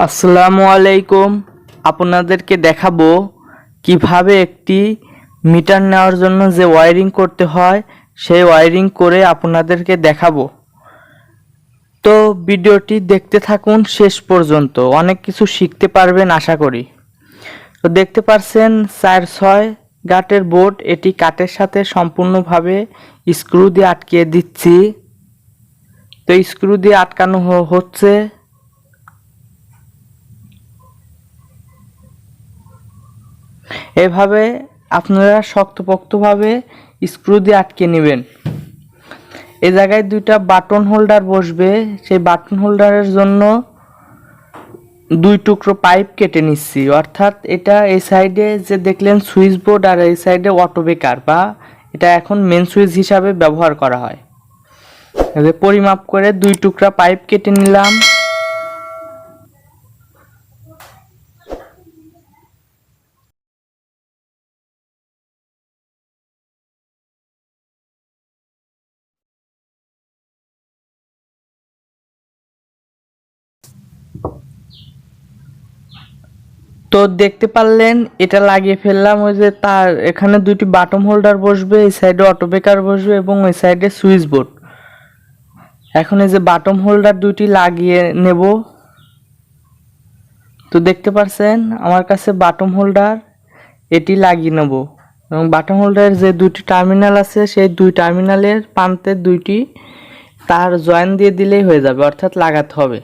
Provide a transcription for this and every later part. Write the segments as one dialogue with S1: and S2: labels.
S1: আসসালামু আলাইকুম। আপনাদেরকে দেখাবো কিভাবে একটি মিটার নেওয়ার জন্য যে ওয়্যারিং করতে হয় সেই ওয়্যারিং করে আপনাদেরকে দেখাবো। তো ভিডিওটি দেখতে থাকুন শেষ পর্যন্ত, অনেক কিছু শিখতে পারবেন আশা করি। তো দেখতে পাচ্ছেন 4-6 গাটের বোর্ড, এটি কাঠের সাথে সম্পূর্ণভাবে স্ক্রু দিয়ে আটকিয়ে দিচ্ছি। তো স্ক্রু দিয়ে আটকানো হচ্ছে। এভাবে আপনারা শক্তপোক্তভাবে স্ক্রু দিয়ে আটকে নেবেন। এই জায়গায় দুইটা বাটন হোল্ডার বসবে, সেই বাটন হোল্ডারের জন্য 2 টুকরো পাইপ কেটে নিচ্ছি। অর্থাৎ এটা এই সাইডে যে দেখলেন সুইচ বোর্ড, আর এই সাইডে অটো বেকার বা এটা এখন মেন সুইচ হিসাবে ব্যবহার করা হয়। পরিমাপ করে 2 টুকরা পাইপ কেটে নিলাম। তো দেখতে পারলেন এটা লাগিয়ে ফেললাম। ওই যে তার এখানে দুটি বাটন হোল্ডার বসবে, এই সাইডে অটো ব্রেকার বসবে এবং ওই সাইডে সুইচ বোর্ড। এখন এই যে বাটন হোল্ডার দুটি লাগিয়ে নেব। তো দেখতে পাচ্ছেন আমার কাছে বাটন হোল্ডার, এটি লাগিয়ে নেব এবং বাটন হোল্ডারের যে দুটি টার্মিনাল আছে সেই দুই টার্মিনালের প্রান্তে দুইটি তার জয়েন দিয়ে দিলেই হয়ে যাবে, অর্থাৎ লাগাতে হবে।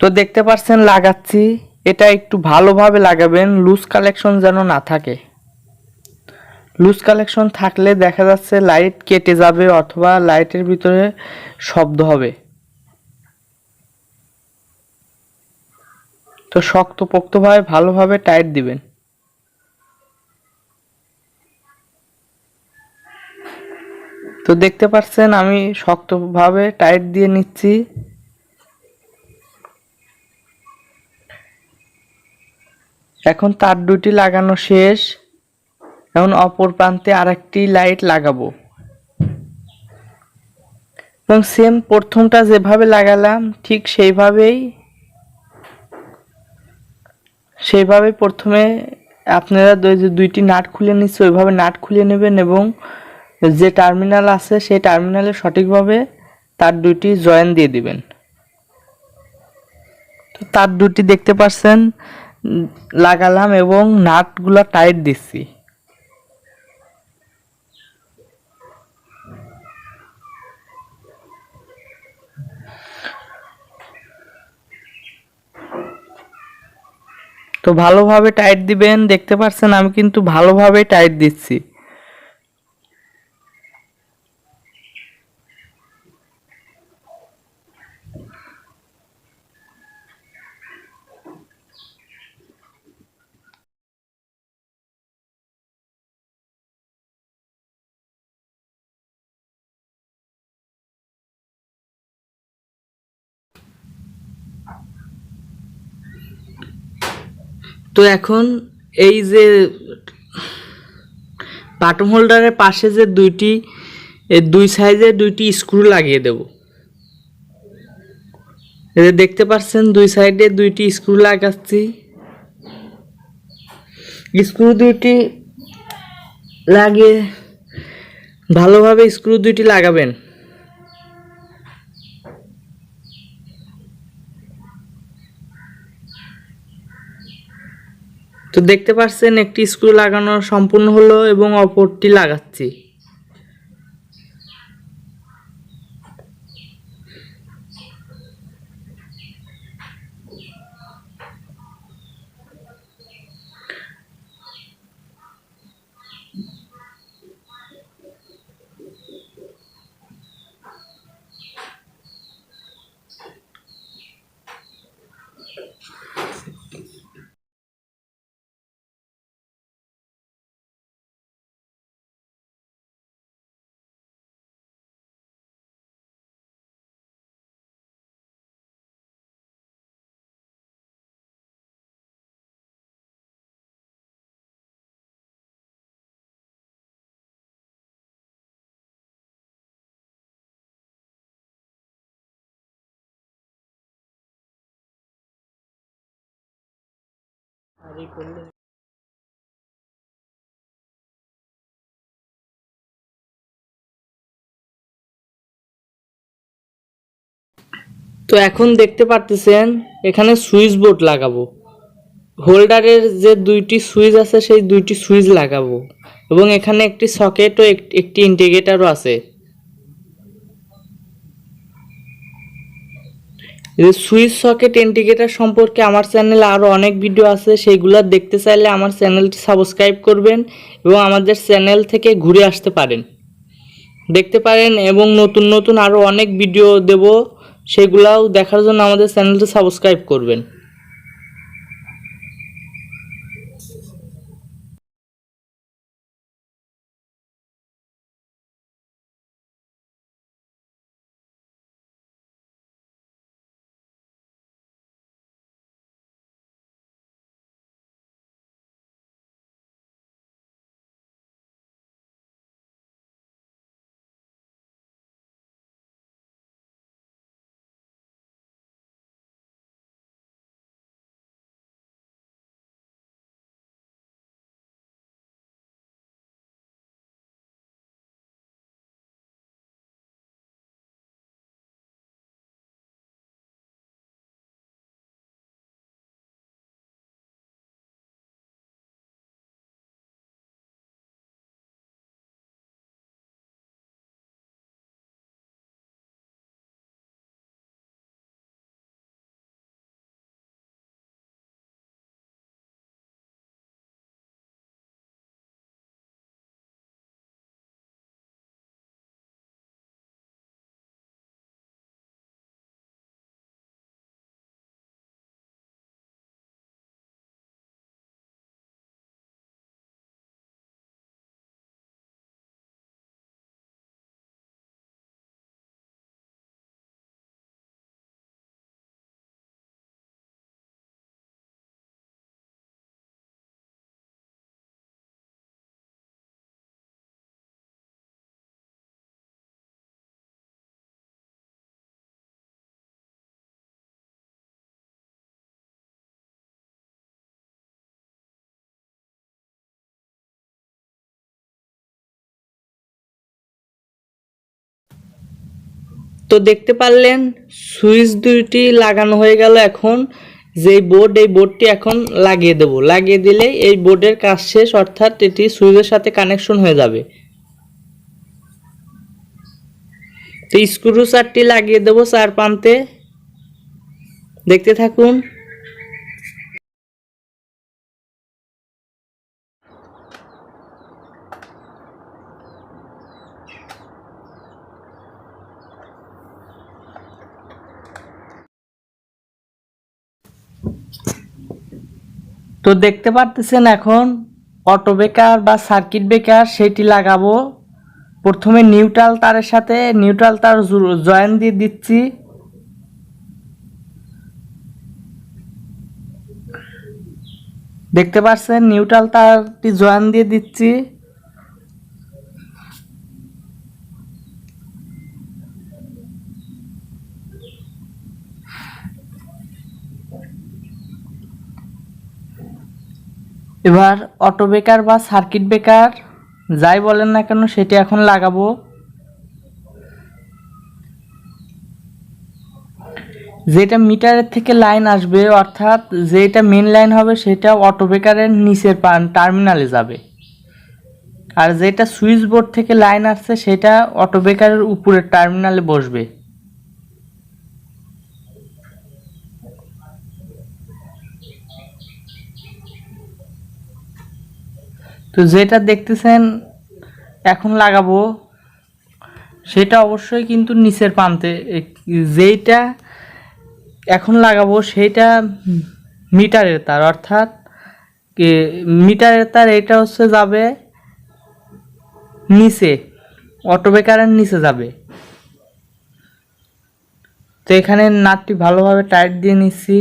S1: তো দেখতে পাচ্ছেন লাগাচ্ছি। এটা একটু ভালোভাবে লাগাবেন, লুজ কালেকশন যেন না থাকে। লুজ কালেকশন থাকলে দেখা যাচ্ছে লাইট কেটে যাবে অথবা লাইটের ভিতরে শব্দ হবে। তো শক্তপোক্তভাবে ভালোভাবে টাইট দিবেন। তো দেখতে পাচ্ছেন আমি শক্তভাবে টাইট দিয়ে নিচ্ছি। এখন তার দুটি লাগানো শেষ। এখন অপর প্রান্তে আরেকটি লাইট লাগাবো এবং সেম প্রথমটা যেভাবে লাগালাম ঠিক সেইভাবে প্রথমে আপনারা যে দুইটি নাট খুলে নিচ্ছে ওইভাবে নাট খুলে নেবেন এবং যে টার্মিনাল আছে সেই টার্মিনালে সঠিকভাবে তার দুটি জয়েন দিয়ে দিবেন। তো তার দুটি দেখতে পাচ্ছেন লাগালাম এবং নাটগুলা টাইট দিচ্ছি। তো ভালোভাবে টাইট দিবেন। দেখতে পাচ্ছেন আমি কিন্তু ভালোভাবে টাইট দিচ্ছি। তো এখন এই যে বাটন হোল্ডারের পাশে যে দুই সাইজে দুইটি স্ক্রু লাগিয়ে দেব। এই যে দেখতে পাচ্ছেন দুই সাইডে দুইটি স্ক্রু লাগাচ্ছি। স্ক্রু দুইটি লাগিয়ে ভালোভাবে স্ক্রু দুইটি লাগাবেন। তো দেখতে পাচ্ছেন একটি স্ক্রু লাগানো সম্পূর্ণ হলো এবং অপরটি লাগাচ্ছি। তো এখন দেখতে পারতেছেন এখানে সুইচ বোর্ড লাগাবো, হোল্ডারের যে দুইটি সুইচ আছে সেই দুইটি সুইচ লাগাবো এবং এখানে একটি সকেট ও একটি ইন্টিগ্রেটরও আছে। সুইচ সকেট ইন্টিগ্রেটর সম্পর্কে আমার চ্যানেলে আরও অনেক ভিডিও আছে, সেইগুলো দেখতে চাইলে আমার চ্যানেলটি সাবস্ক্রাইব করবেন এবং আমাদের চ্যানেল থেকে ঘুরে আসতে পারেন, দেখতে পারেন এবং নতুন নতুন আরও অনেক ভিডিও দেব, সেগুলাও দেখার জন্য আমাদের চ্যানেলটি সাবস্ক্রাইব করবেন। তো দেখতে পারলেন সুইচ দুইটি লাগানো হয়ে গেল। এখন যেই বোর্ড, এই বোর্ডটি এখন লাগিয়ে দেব, লাগিয়ে দিলে এই বোর্ডের কাজ শেষ, অর্থাৎ এটি সুইচের সাথে কানেকশন হয়ে যাবে। তো স্ক্রু চারটি লাগিয়ে দেব চার প্রান্তে, দেখতে থাকুন। তো দেখতে পারতেছেন এখন অটো ব্রেকার বা সার্কিট ব্রেকার সেটি লাগাবো। প্রথমে নিউট্রাল তারের সাথে নিউট্রাল তার জয়েন দিয়ে দিচ্ছি। দেখতে পাচ্ছেন নিউট্রাল তারটি জয়েন দিয়ে দিচ্ছি। এবার অটো ব্রেকার বা সার্কিট ব্রেকার যাই বলেন না কেন সেটি এখন লাগাবো। যেটা মিটারের থেকে লাইন আসবে, অর্থাৎ যেটা মেন লাইন হবে সেটা অটো ব্রেকারের নিচের টার্মিনালে যাবে, আর যেটা সুইচ বোর্ড থেকে লাইন আসছে সেটা অটো ব্রেকারের উপরের টার্মিনালে বসবে। তো যেটা দেখতেছেন এখন লাগাবো সেটা অবশ্যই কিন্তু নিচের প্রান্তে, যেইটা এখন লাগাবো সেটা মিটারের তার, অর্থাৎ মিটারের তার এটা হচ্ছে যাবে নিচে, অটো ব্রেকারের নিচে যাবে। তো এখানে নাটটি ভালোভাবে টাইট দিয়ে নিচ্ছি।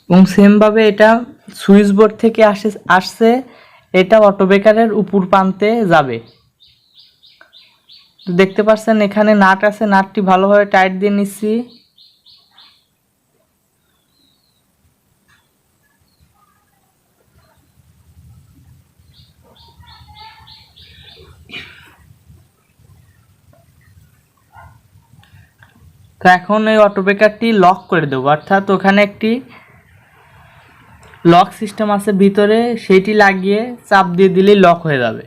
S1: এবং সেমভাবে এটা সুইচ বোর্ড থেকে আসছে, এটা অটো ব্রেকারের উপর প্রান্তে যাবে। তো দেখতে পাচ্ছেন এখানে নাট আছে, নাটটি ভালোভাবে টাইট দিয়ে নিচ্ছি। তো এখন এই অটো ব্রেকারটি লক করে দেবো, অর্থাৎ ওখানে একটি লক সিস্টেম আছে ভিতরে, সেইটি লাগিয়ে চাপ দিয়ে দিলেই লক হয়ে যাবে।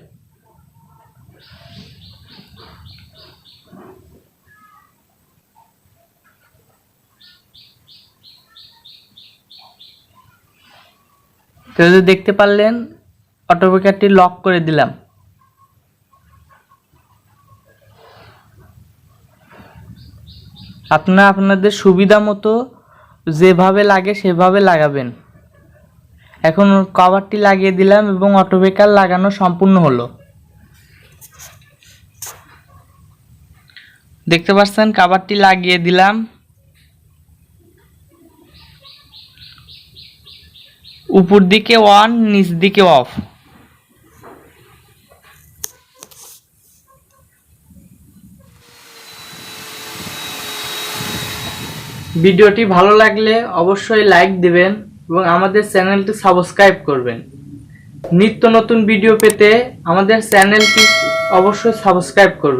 S1: তো দেখতে পারলেন অটো ব্রেকারটি লক করে দিলাম। আপনারা আপনাদের সুবিধা মতো যেভাবে লাগে সেভাবে লাগাবেন। এখন কভারটি লাগিয়ে দিলাম এবং অটো ব্রেকার লাগানো সম্পূর্ণ হলো। দেখতে পাচ্ছেন কভারটি লাগিয়ে দিলাম। উপর দিকে অন, নিচ দিকে অফ। ভিডিওটি ভালো লাগলে অবশ্যই লাইক দিবেন এবং আমাদের চ্যানেলটি সাবস্ক্রাইব করবেন। নিত্য নতুন ভিডিও পেতে আমাদের চ্যানেলটি অবশ্যই সাবস্ক্রাইব করবেন।